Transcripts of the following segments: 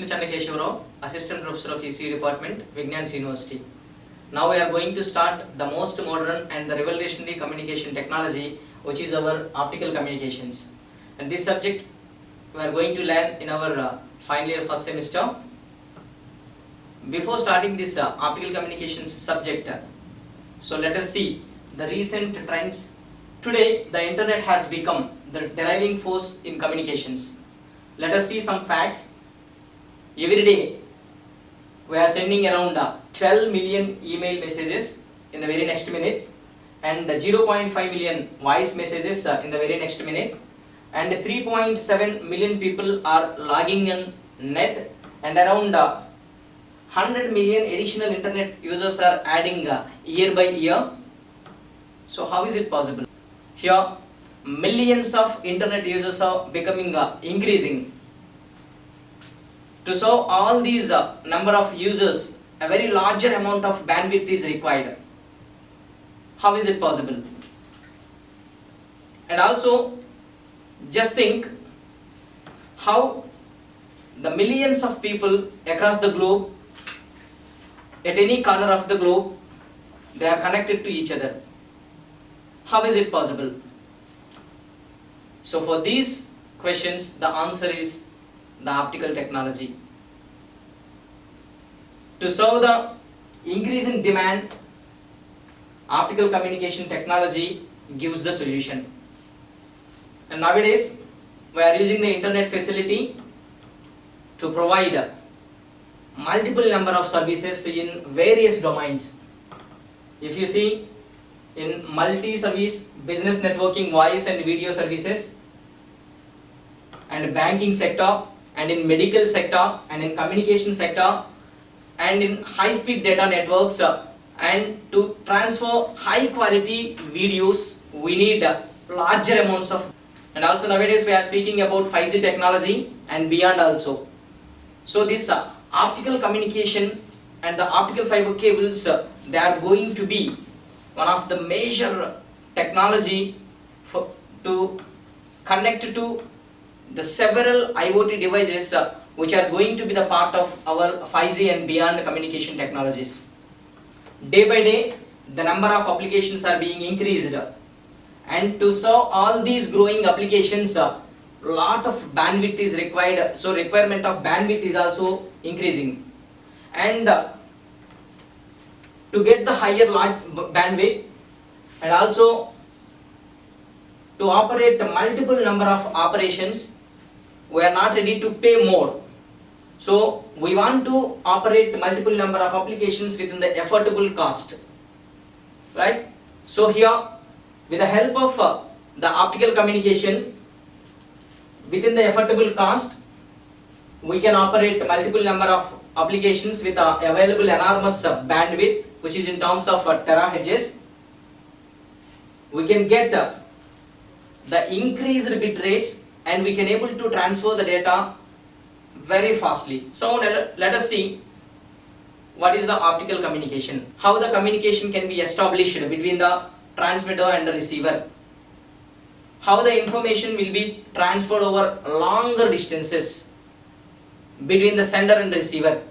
Channakeshav Rao, Assistant Professor of ECE Department, Vignans University. Now we are going to start the most modern and the revolutionary communication technology, which is our optical communications. And this subject we are going to learn in our final year first semester. Before starting this optical communications subject, so let us see the recent trends. Today the internet has become the driving force in communications. Let us see some facts. Every day we are sending around 12 million email messages in the very next minute, and 0.5 million voice messages in the very next minute, and 3.7 million people are logging in net, and around 100 million additional internet users are adding year by year. So how is it possible? Here millions of internet users are becoming increasing. To serve all these number of users, a very larger amount of bandwidth is required. How is it possible? And also just think how the millions of people across the globe, at any corner of the globe, they are connected to each other. How is it possible? So for these questions, the answer is the optical technology. To serve the increase in demand, optical communication technology gives the solution. And nowadays we are using the internet facility to provide multiple number of services in various domains. If you see, in multi-service, business networking, voice and video services, and banking sector, and in medical sector, and in communication sector, and in high-speed data networks, and to transfer high-quality videos, we need larger amounts of. And also nowadays we are speaking about 5G technology and beyond also. So this optical communication and the optical fiber cables, they are going to be one of the major technology to connect to the several IoT devices which are going to be the part of our 5G and beyond communication technologies. Day by day the number of applications are being increased, and to serve all these growing applications, lot of bandwidth is required, so requirement of bandwidth is also increasing. And to get the higher large bandwidth, and also to operate multiple number of operations, we are not ready to pay more. So we want to operate multiple number of applications within the affordable cost, right? So here, with the help of the optical communication within the affordable cost, we can operate multiple number of applications with available enormous bandwidth, which is in terms of terahertz. We can get the increased bit rates, and we can able to transfer the data very fastly. So let us see what is the optical communication, how the communication can be established between the transmitter and the receiver, how the information will be transferred over longer distances between the sender and receiver.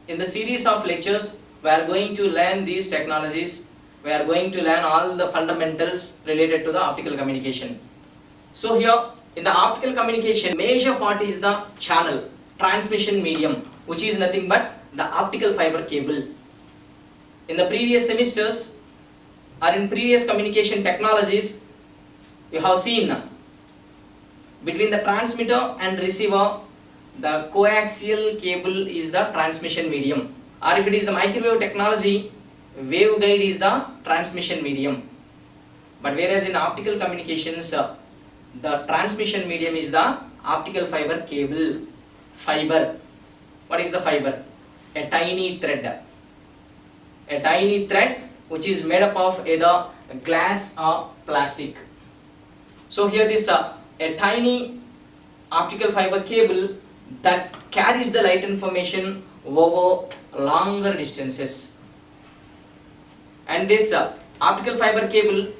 In the series of lectures, we are going to learn these technologies. We are going to learn all the fundamentals related to the optical communication. So here in the optical communication, major part is the channel, transmission medium, which is nothing but the optical fiber cable. In the previous semesters or in previous communication technologies, you have seen between the transmitter and receiver, the coaxial cable is the transmission medium, or if it is the microwave technology, waveguide is the transmission medium. But whereas in optical communications, the transmission medium is the optical fiber cable. Fiber, what is the fiber? A tiny thread. A tiny thread which is made up of either glass or plastic. So here this a tiny optical fiber cable that carries the light information over longer distances. And this optical fiber cable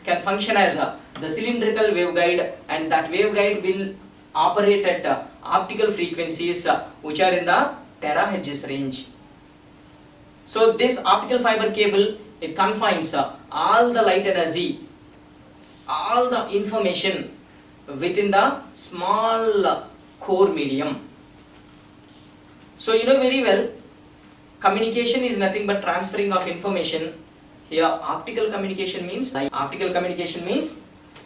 can function as the cylindrical waveguide, and that waveguide will operate at optical frequencies which are in the terahertz range. So this optical fiber cable, it confines all the light energy, all the information within the small core medium. So you know very well, communication is nothing but transferring of information. Here optical communication means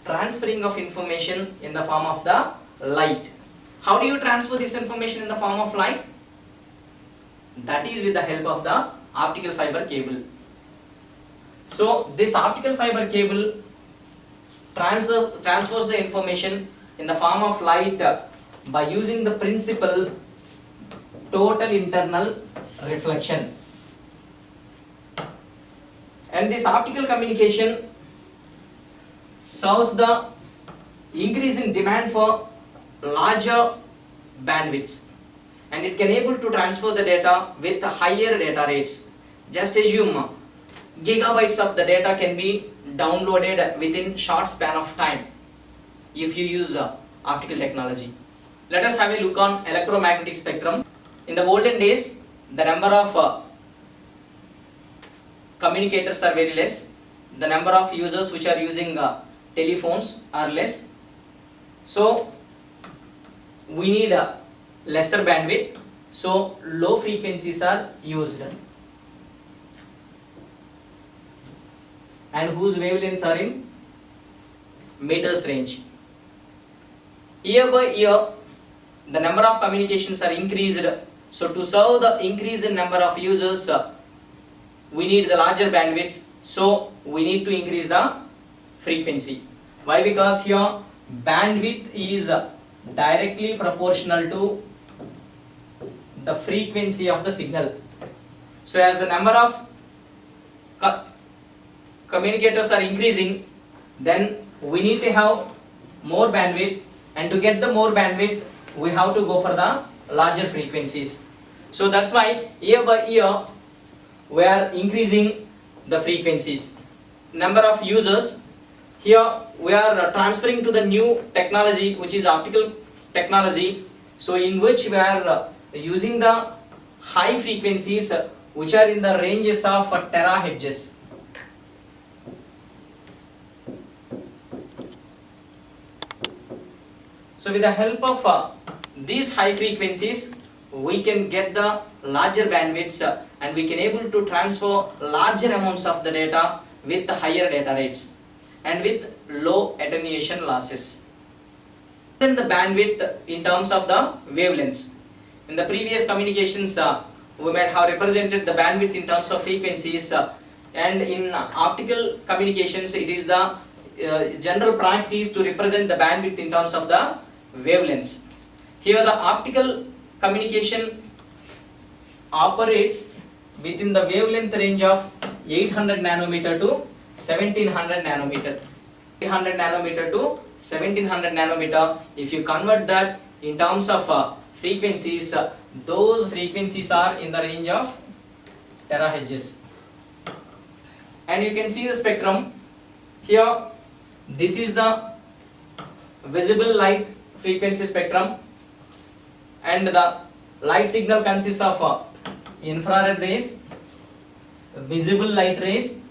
transferring of information in the form of the light. How do you transfer this information in the form of light? That is with the help of the optical fiber cable. So this optical fiber cable transfers the information in the form of light by using the principle total internal reflection. And this optical communication serves the increasing demand for larger bandwidths, and it can able to transfer the data with higher data rates. Just assume gigabytes of the data can be downloaded within short span of time if you use optical technology. Let us have a look on electromagnetic spectrum. In the olden days, the number of communicators are very less. The number of users which are using telephones are less. So we need a lesser bandwidth. So low frequencies are used, and whose wavelengths are in meters range. Year by year, the number of communications are increased. So to serve the increase in number of users, we need the larger bandwidths. So we need to increase the frequency. Why? Because here bandwidth is directly proportional to the frequency of the signal. So as the number of communicators are increasing, then we need to have more bandwidth, and to get the more bandwidth we have to go for the larger frequencies. So that's why year by year we are increasing the frequencies. Number of users, here we are transferring to the new technology, which is optical technology, so in which we are using the high frequencies which are in the ranges of terahertz. So with the help of these high frequencies, we can get the larger bandwidths and we can able to transfer larger amounts of the data with higher data rates and with low attenuation losses. Then the bandwidth in terms of the wavelengths. In the previous communications, we might have represented the bandwidth in terms of frequencies, and in optical communications it is the general practice to represent the bandwidth in terms of the wavelengths. Here the optical communication operates within the wavelength range of 800 nanometer to 1700 nanometer. 800 nanometer to 1700 nanometer. If you convert that in terms of frequencies, those frequencies are in the range of terahertz. And you can see the spectrum. Here this is the visible light frequency spectrum, and the light signal consists of infrared rays, visible light rays,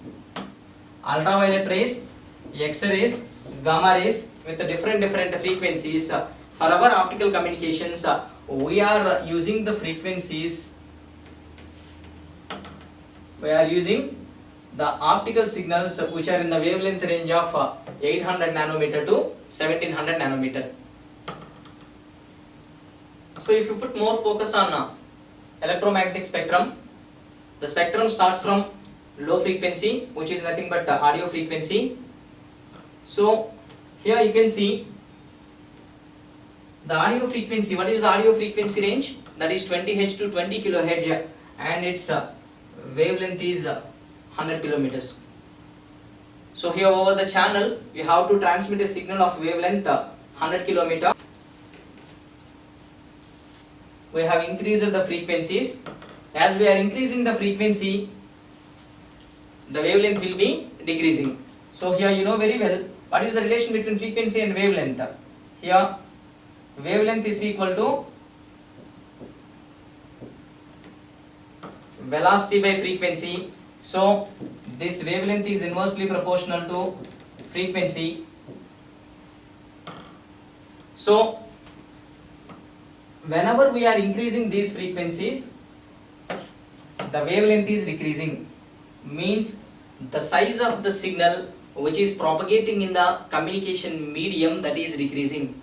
ultraviolet rays, X-rays, gamma rays with different frequencies. For our optical communications, we are using the frequencies, we are using the optical signals which are in the wavelength range of 800 nanometer to 1700 nanometer. So if you put more focus on electromagnetic spectrum, the spectrum starts from low frequency, which is nothing but audio frequency. So here you can see the audio frequency. What is the audio frequency range? That is 20 Hz to 20 kHz, and its wavelength is 100 kilometers. So here over the channel you have to transmit a signal of wavelength 100 kilometer. We have increased the frequencies. As we are increasing the frequency, the wavelength will be decreasing. So here you know very well what is the relation between frequency and wavelength. Here wavelength is equal to velocity by frequency. So this wavelength is inversely proportional to frequency. So whenever we are increasing these frequencies, the wavelength is decreasing, means the size of the signal which is propagating in the communication medium, that is decreasing.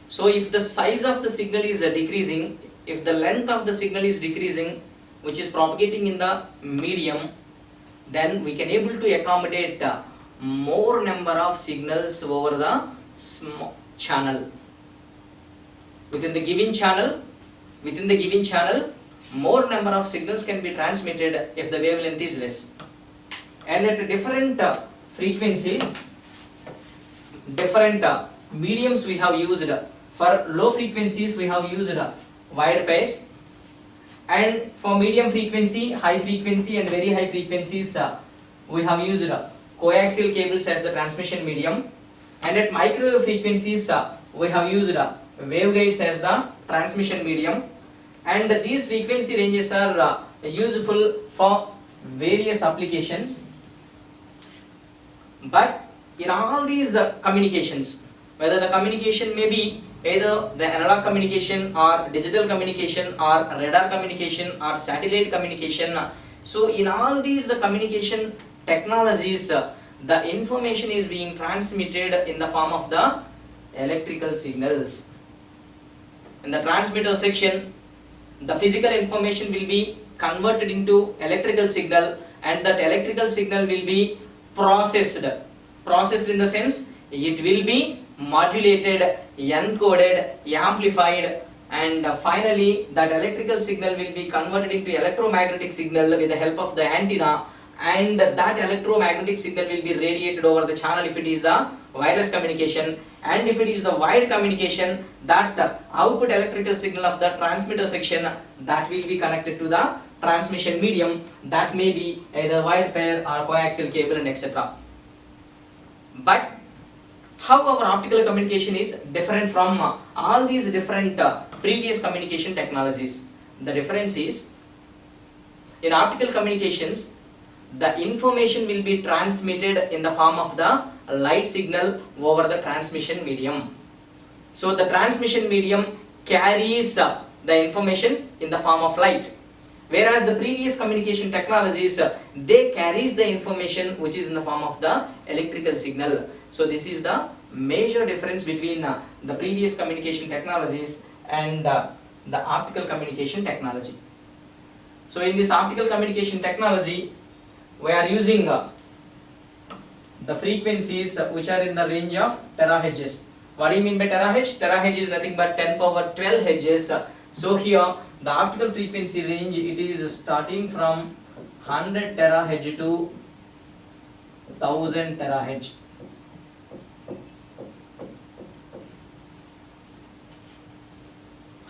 So if the size of the signal is decreasing, if the length of the signal is decreasing which is propagating in the medium, then we can able to accommodate more number of signals over the channel. Within the given channel, more number of signals can be transmitted if the wavelength is less. And at different frequencies, different mediums we have used. For low frequencies we have used wide pairs, and for medium frequency, high frequency and very high frequencies we have used coaxial cables as the transmission medium, and at microwave frequencies we have used waveguides as the transmission medium. And these frequency ranges are useful for various applications. But in all these communications, whether the communication may be either the analog communication or digital communication or radar communication or satellite communication, so in all these communication technologies, the information is being transmitted in the form of the electrical signals. In the transmitter section, the physical information will be converted into electrical signal, and that electrical signal will be processed in the sense it will be modulated, encoded, amplified, and finally that electrical signal will be converted into electromagnetic signal with the help of the antenna, and that electromagnetic signal will be radiated over the channel if it is the wireless communication. And if it is the wired communication, that output electrical signal of the transmitter section, that will be connected to the transmission medium, that may be either wide pair or coaxial cable and etc. But how our optical communication is different from all these different previous communication technologies? The difference is, in optical communications, the information will be transmitted in the form of the light signal over the transmission medium. So the transmission medium carries the information in the form of light, whereas the previous communication technologies, they carries the information which is in the form of the electrical signal. So this is the major difference between the previous communication technologies and the optical communication technology. So in this optical communication technology, we are using the frequencies which are in the range of terahertz. What do you mean by terahertz? Terahertz is nothing but 10 power 12 hertz. So here the optical frequency range, it is starting from 100 terahertz to 1000 terahertz.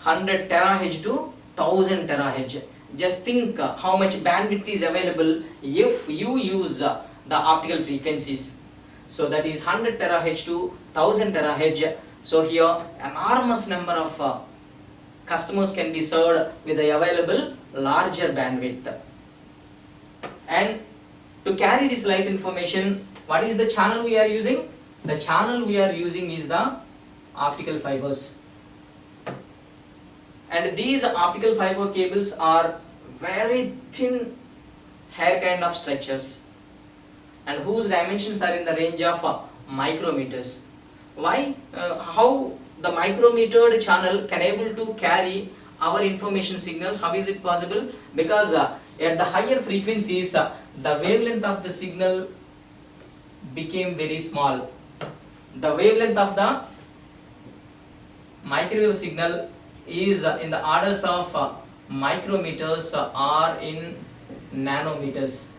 (100 terahertz to 1000 terahertz). Just think how much bandwidth is available if you use the optical frequencies. So that is 100 terahertz to 1000 terahertz. So here enormous number of customers can be served with the available larger bandwidth. And to carry this light information, what is the channel we are using? The channel we are using is the optical fibers. And these optical fiber cables are very thin hair kind of structures, and whose dimensions are in the range of micrometers. Why? How the micrometered channel can able to carry our information signals? How is it possible? Because at the higher frequencies, the wavelength of the signal became very small. The wavelength of the microwave signal is in the orders of micrometers or in nanometers.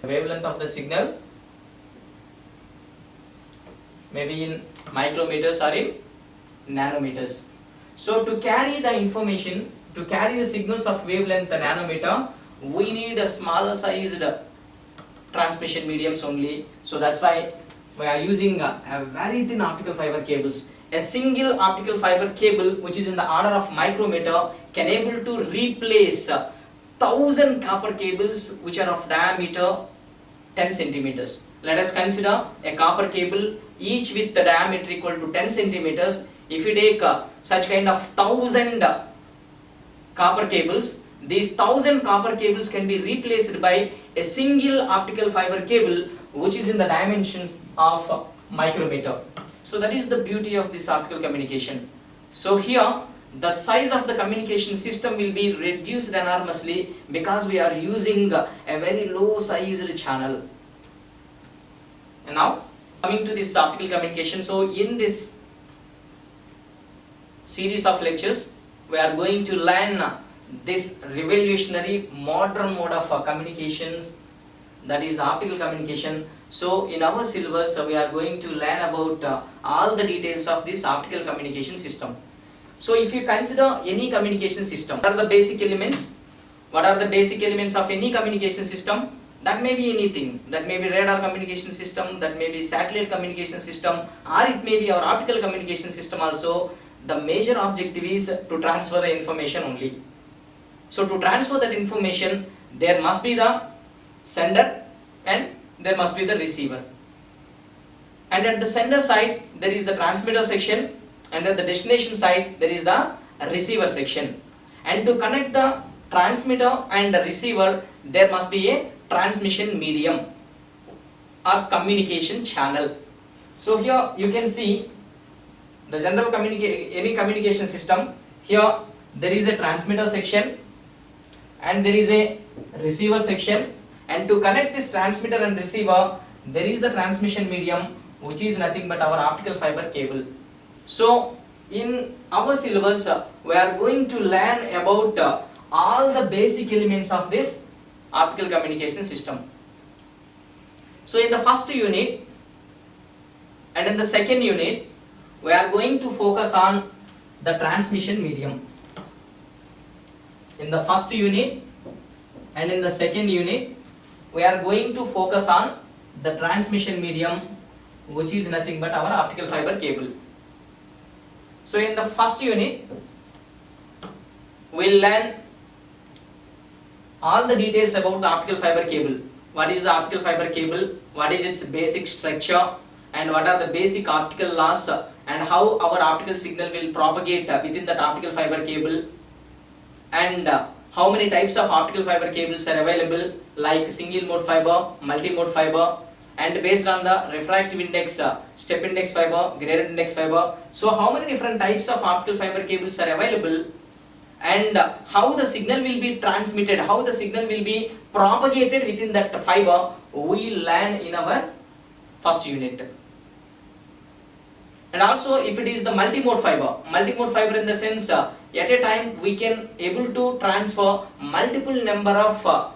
The wavelength of the signal maybe in micrometers or in nanometers. So to carry the information, to carry the signals of wavelength nanometer, we need a smaller sized transmission mediums only. So that's why we are using a very thin optical fiber cables. A single optical fiber cable, which is in the order of micrometer, can able to replace 1000 copper cables which are of diameter 10 centimeters. Let us consider a copper cable each with the diameter equal to 10 centimeters. If you take such kind of 1000 copper cables, these 1000 copper cables can be replaced by a single optical fiber cable which is in the dimensions of micrometer. So that is the beauty of this optical communication. So here the size of the communication system will be reduced enormously because we are using a very low sized channel. And now coming to this optical communication, so in this series of lectures we are going to learn this revolutionary modern mode of communications, that is the optical communication. So in our syllabus we are going to learn about all the details of this optical communication system. So if you consider any communication system, what are the basic elements? What are the basic elements of any communication system? That may be anything. That may be radar communication system, that may be satellite communication system, or it may be our optical communication system also. The major objective is to transfer the information only. So to transfer that information, there must be the sender and there must be the receiver. And at the sender side there is the transmitter section, and at the destination side there is the receiver section. And to connect the transmitter and the receiver, there must be a transmission medium or communication channel. So here you can see the general any communication system. Here there is a transmitter section and there is a receiver section, and to connect this transmitter and receiver there is the transmission medium, which is nothing but our optical fiber cable. So in our syllabus we are going to learn about all the basic elements of this optical communication system. So in the first unit and in the second unit we are going to focus on the transmission medium. In the first unit and in the second unit we are going to focus on the transmission medium, which is nothing but our optical fiber cable. So in the first unit we will learn all the details about the optical fiber cable. What is the optical fiber cable, what is its basic structure, and what are the basic optical laws, and how our optical signal will propagate within that optical fiber cable, and how many types of optical fiber cables are available, like single mode fiber, multi-mode fiber, and based on the refractive index, step index fiber, gradient index fiber. So how many different types of optical fiber cables are available, and how the signal will be transmitted, how the signal will be propagated within that fiber, we learn in our first unit. And also if it is the multi-mode fiber in the sense at a time we can able to transfer multiple number of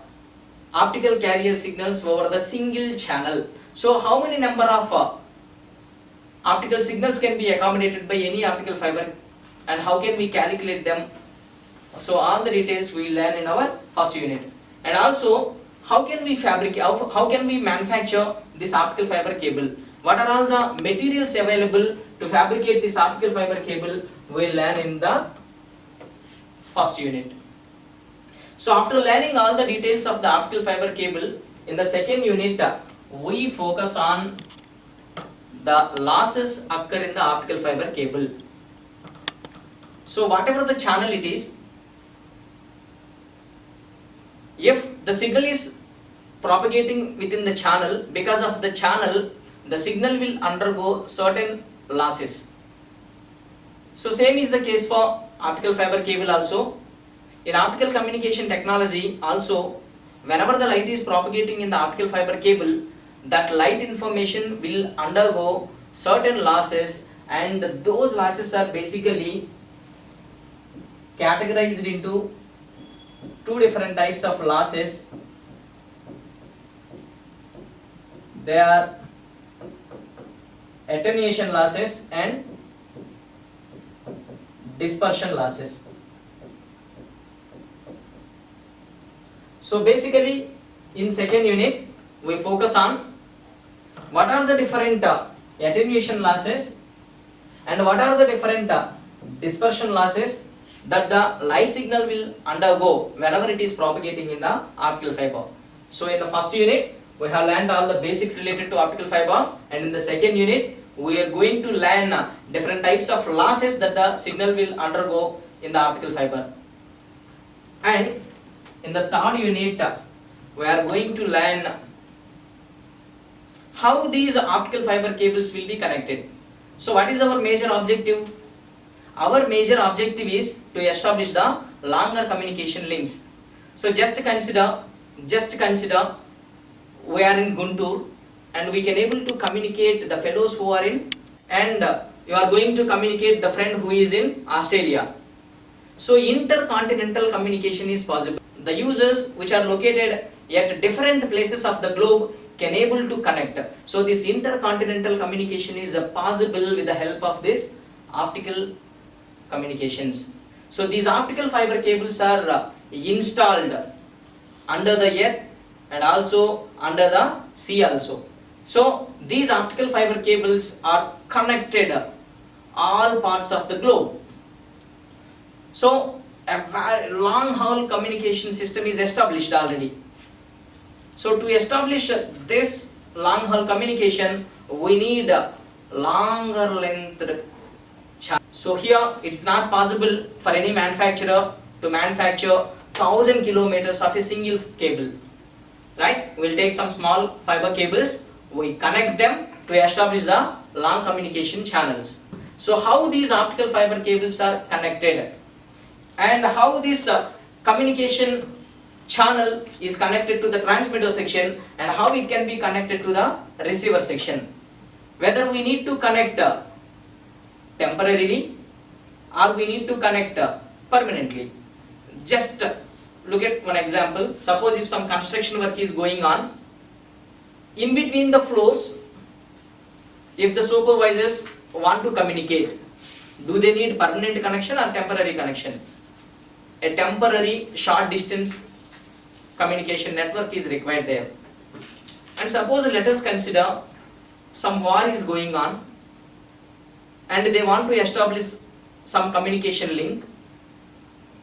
optical carrier signals over the single channel. So how many number of optical signals can be accommodated by any optical fiber, and how can we calculate them? So all the details we learn in our first unit. And also how can we fabricate, how can we manufacture this optical fiber cable? What are all the materials available to fabricate this optical fiber cable? We will learn in the first unit. So after learning all the details of the optical fiber cable, in the second unit we focus on the losses occur in the optical fiber cable. So whatever the channel it is, if the signal is propagating within the channel, because of the channel the signal will undergo certain losses. So same is the case for optical fiber cable also. In optical communication technology also, whenever the light is propagating in the optical fiber cable, that light information will undergo certain losses, and those losses are basically categorized into two different types of losses. They are attenuation losses and dispersion losses. So basically in second unit we focus on what are the different attenuation losses and what are the different dispersion losses that the light signal will undergo whenever it is propagating in the optical fiber. So in the first unit we have learned all the basics related to optical fiber, and in the second unit we are going to learn different types of losses that the signal will undergo in the optical fiber. And in the third unit we are going to learn how these optical fiber cables will be connected. So what is our major objective? Our major objective is to establish the longer communication links. So just consider we are in Guntur and we can able to communicate the fellows who are in, and you are going to communicate the friend who is in Australia. So intercontinental communication is possible. The users which are located at different places of the globe can able to connect. So this intercontinental communication is possible with the help of this optical communications. So these optical fiber cables are installed under the earth and also under the sea also. So these optical fiber cables are connected all parts of the globe. So a long haul communication system is established already. So to establish this long haul communication we need longer length channel. So here it's not possible for any manufacturer to manufacture 1000 kilometers of a single cable, right? We'll take some small fiber cables, we connect them to establish the long communication channels. So how these optical fiber cables are connected and how this communication channel is connected to the transmitter section and how it can be connected to the receiver section. Whether we need to connect temporarily or we need to connect permanently. Just look at one example. Suppose if some construction work is going on, in between the floors, if the supervisors want to communicate, do they need permanent connection or temporary connection? A temporary short distance communication network is required there. And suppose let us consider some war is going on and they want to establish some communication link,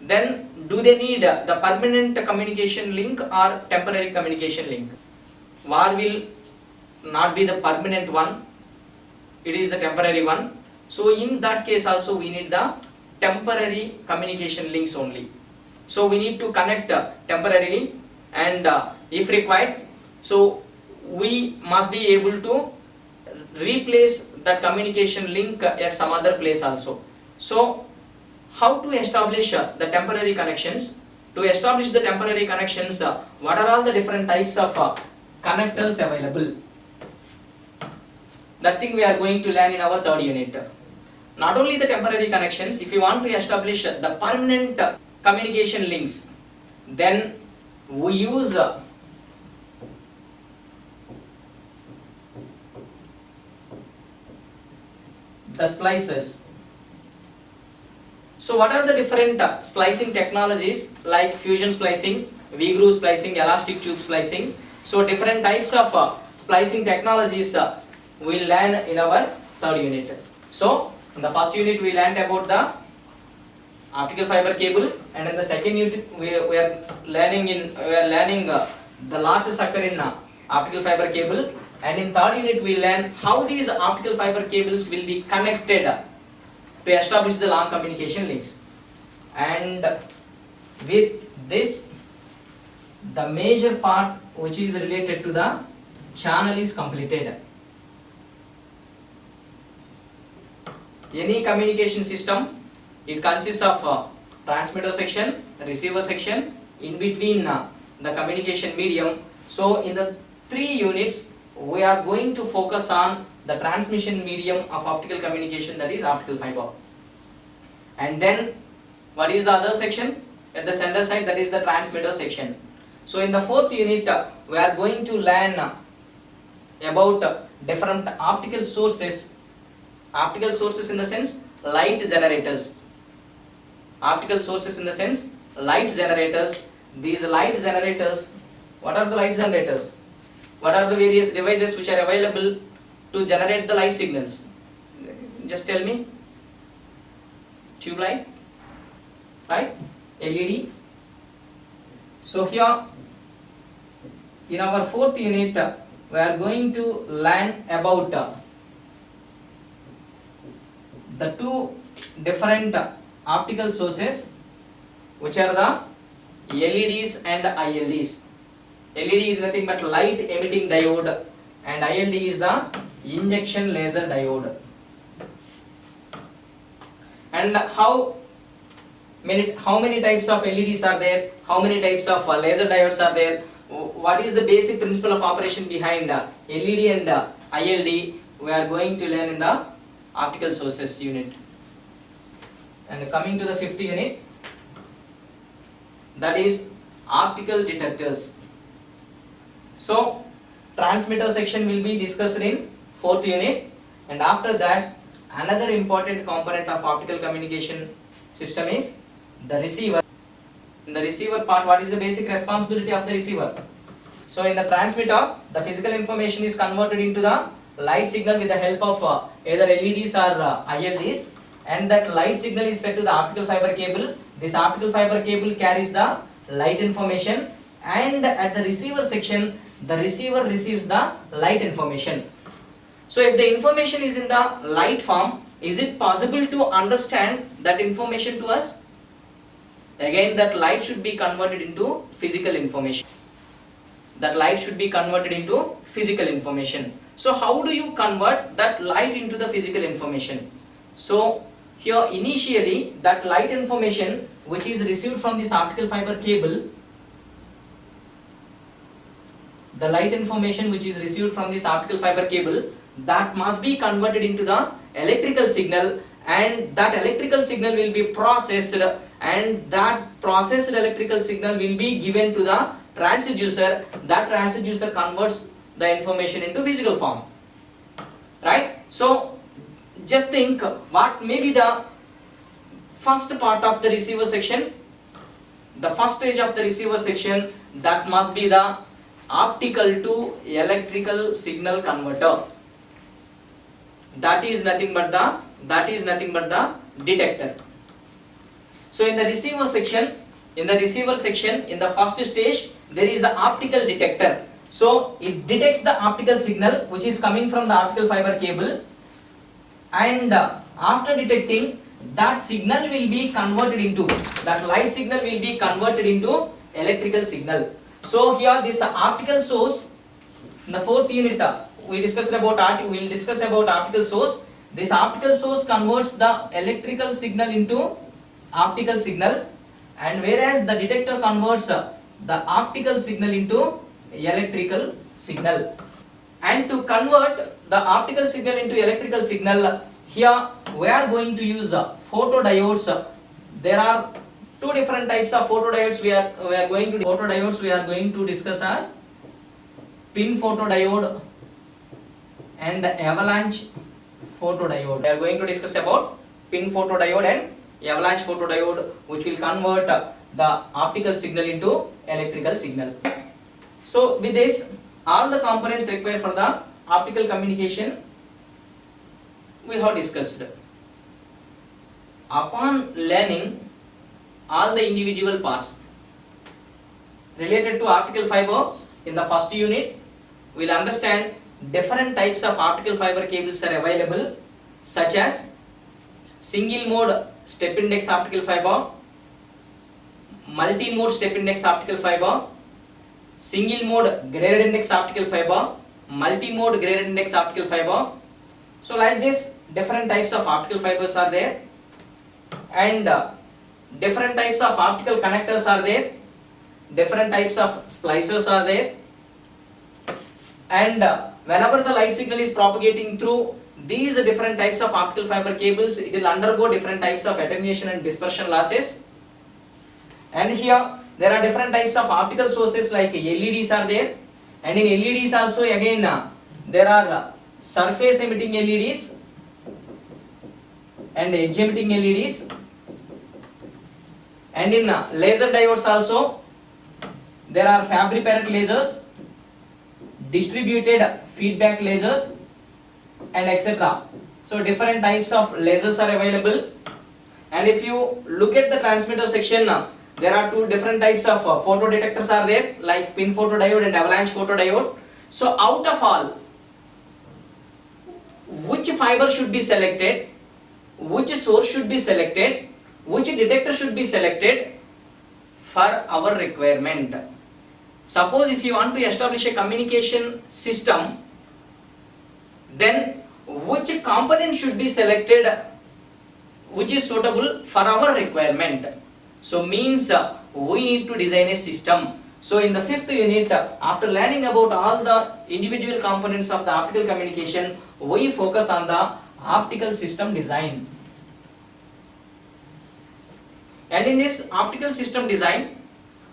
then do they need the permanent communication link or temporary communication link? War will not be the permanent one, it is the temporary one. So in that case also we need the temporary communication links only. So we need to connect temporarily, and if required, so we must be able to replace the communication link at some other place also. So how to establish the temporary connections? To establish the temporary connections, what are all the different types of connectors available? That thing we are going to learn in our third unit. Not only the temporary connections, if you want to establish the permanent communication links, then we use the splicers. So what are the different splicing technologies like fusion splicing, V-groove splicing, elastic tube splicing? So different types of splicing technologies we will learn in our third unit. So in the first unit we learned about the optical fiber cable, and in the second unit we are learning the losses occur in optical fiber cable, and in third unit we learn how these optical fiber cables will be connected to establish the long communication links. And with this, the major part which is related to the channel is completed. Any communication system, it consists of transmitter section, receiver section, in between the communication medium. So in the 3 units we are going to focus on the transmission medium of optical communication, that is optical fiber. And then what is the other section at the center side, that is the transmitter section. So in the 4th unit we are going to learn about different optical sources. Optical sources in the sense light generators. Optical sources in the sense light generators. These light generators, what are the light generators? What are the various devices which are available to generate the light signals? Just tell me. Tube light, right? LED. So here in our fourth unit we are going to learn about the two different optical sources, which are the LEDs and ILDs. LED is nothing but light emitting diode, and ILD is the injection laser diode. And how many types of LEDs are there? How many types of laser diodes are there? What is the basic principle of operation behind LED and ILD? We are going to learn in the optical sources unit. And coming to the fifth unit, that is optical detectors. So transmitter section will be discussed in fourth unit, and after that another important component of optical communication system is the receiver. In the receiver part, what is the basic responsibility of the receiver? So in the transmitter, the physical information is converted into the light signal with the help of either LEDs or ILDs, and that light signal is fed to the optical fiber cable. This optical fiber cable carries the light information, and at the receiver section, the receiver receives the light information. So if the information is in the light form, is it possible to understand that information to us? Again, that light should be converted into physical information. That light should be converted into physical information. So how do you convert that light into the physical information? So here initially that light information which is received from this optical fiber cable, the light information which is received from this optical fiber cable, that must be converted into the electrical signal, and that electrical signal will be processed, and that processed electrical signal will be given to the transducer. That transducer converts the information into physical form, right? So just think what may be the first part of the receiver section. The first stage of the receiver section, that must be the optical to electrical signal converter. That is nothing but the detector. So in the receiver section, in the first stage, there is the optical detector. So it detects the optical signal which is coming from the optical fiber cable, and after detecting, that signal will be converted into, that light signal will be converted into electrical signal. So here this optical source, in the fourth unit we will discuss about optical source. This optical source converts the electrical signal into optical signal, and whereas the detector converts the optical signal into electrical signal. And to convert the optical signal into electrical signal, here we are going to use photodiodes. There are two different types of photodiodes we are going to discuss are pin photodiode and avalanche photodiode. We are going to discuss about pin photodiode and avalanche photodiode, which will convert the optical signal into electrical signal. So with this, all the components required for the optical communication we have discussed. Upon learning all the individual parts related to optical fiber in the first unit, we will understand different types of optical fiber cables are available, such as single mode step index optical fiber, multi mode step index optical fiber, single mode graded index optical fiber, multi mode graded index optical fiber. So like this, different types of optical fibers are there, and different types of optical connectors are there, different types of splicers are there, and whenever the light signal is propagating through these different types of optical fiber cables, it will undergo different types of attenuation and dispersion losses. And here there are different types of optical sources like LEDs are there, and in LEDs also again there are surface emitting LEDs and edge emitting LEDs, and in laser diodes also there are Fabry Perot lasers, distributed feedback lasers, and etc. So different types of lasers are available. And if you look at the transmitter section, there are two different types of photodetectors are there, like pin photodiode and avalanche photodiode. So out of all, which fiber should be selected, which source should be selected, which detector should be selected for our requirement? Suppose if you want to establish a communication system, then which component should be selected which is suitable for our requirement? So means we need to design a system. So in the 5th unit, after learning about all the individual components of the optical communication, we focus on the optical system design. And in this optical system design,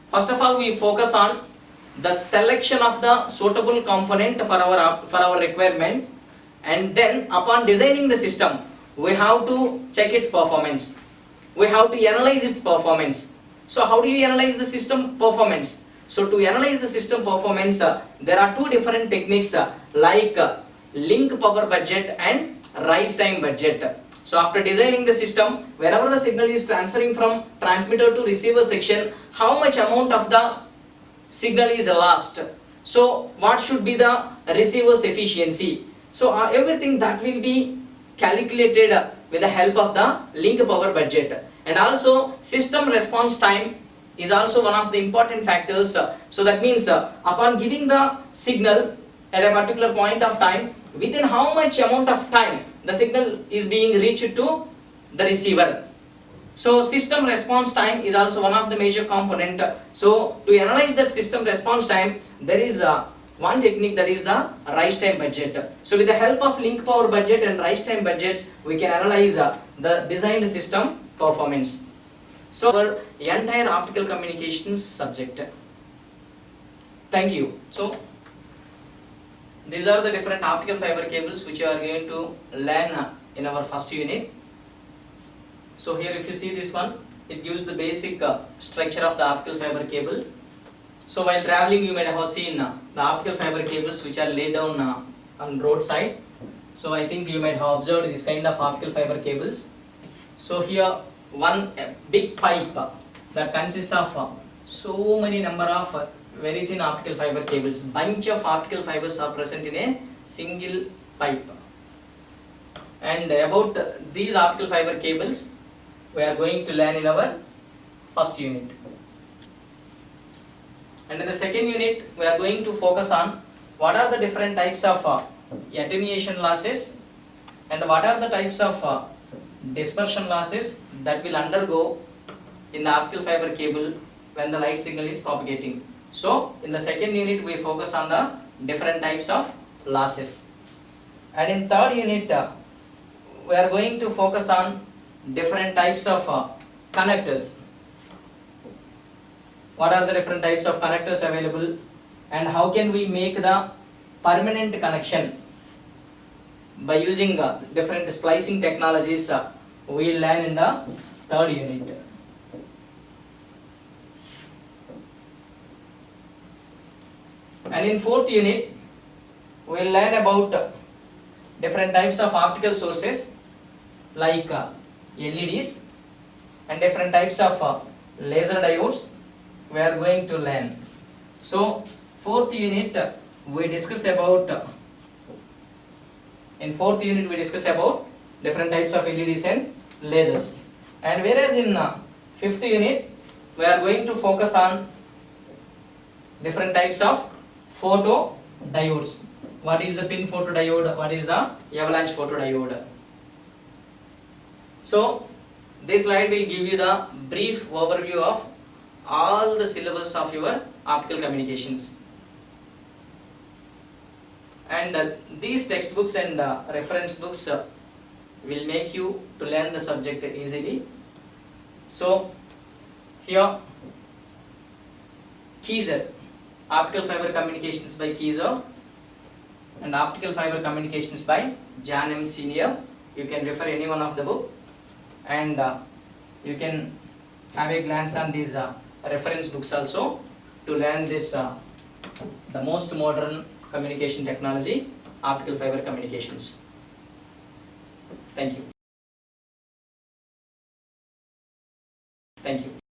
first of all we focus on the selection of the suitable component for our requirement, and then upon designing the system, we have to check its performance. We have to analyze its performance. So how do you analyze the system performance? So to analyze the system performance, there are two different techniques like link power budget and rise time budget. So after designing the system, wherever the signal is transferring from transmitter to receiver section, how much amount of the signal is lost? So what should be the receiver's efficiency? So everything that will be calculated with the help of the link power budget. And also system response time is also one of the important factors. So that means upon giving the signal at a particular point of time, within how much amount of time the signal is being reached to the receiver. So system response time is also one of the major component. So to analyze that system response time, there is one technique, that is the rise time budget. So with the help of link power budget and rise time budgets, we can analyze the designed system performance. So our entire optical communications subject. Thank you. So these are the different optical fiber cables which you are going to learn in our first unit. So here if you see this one, it gives the basic structure of the optical fiber cable. So while traveling, you might have seen the optical fiber cables which are laid down on roadside. So I think you might have observed this kind of optical fiber cables. So here one big pipe that consists of so many number of very thin optical fiber cables. Bunch of optical fibers are present in a single pipe. And about these optical fiber cables, we are going to learn in our first unit. And in the second unit, we are going to focus on what are the different types of attenuation losses and what are the types of dispersion losses that will undergo in the optical fiber cable when the light signal is propagating. So in the second unit, we focus on the different types of losses. And in third unit, we are going to focus on different types of connectors. What are the different types of connectors available and how can we make the permanent connection by using different splicing technologies, we will learn in the third unit. And in fourth unit, we will learn about different types of optical sources like LEDs and different types of laser diodes we are going to learn. So fourth unit we discuss about different types of LEDs and lasers, and whereas in fifth unit we are going to focus on different types of photodiodes. What is the pin photodiode? What is the avalanche photodiode? So this slide will give you the brief overview of all the syllabus of your optical communications. And these textbooks and reference books will make you to learn the subject easily. So here Keyser, Optical Fiber Communications by Keyser and Optical Fiber Communications by John M. Senior. You can refer any one of the book and you can have a glance on these reference books also to learn this the most modern communication technology, optical fiber communications. Thank you. Thank you.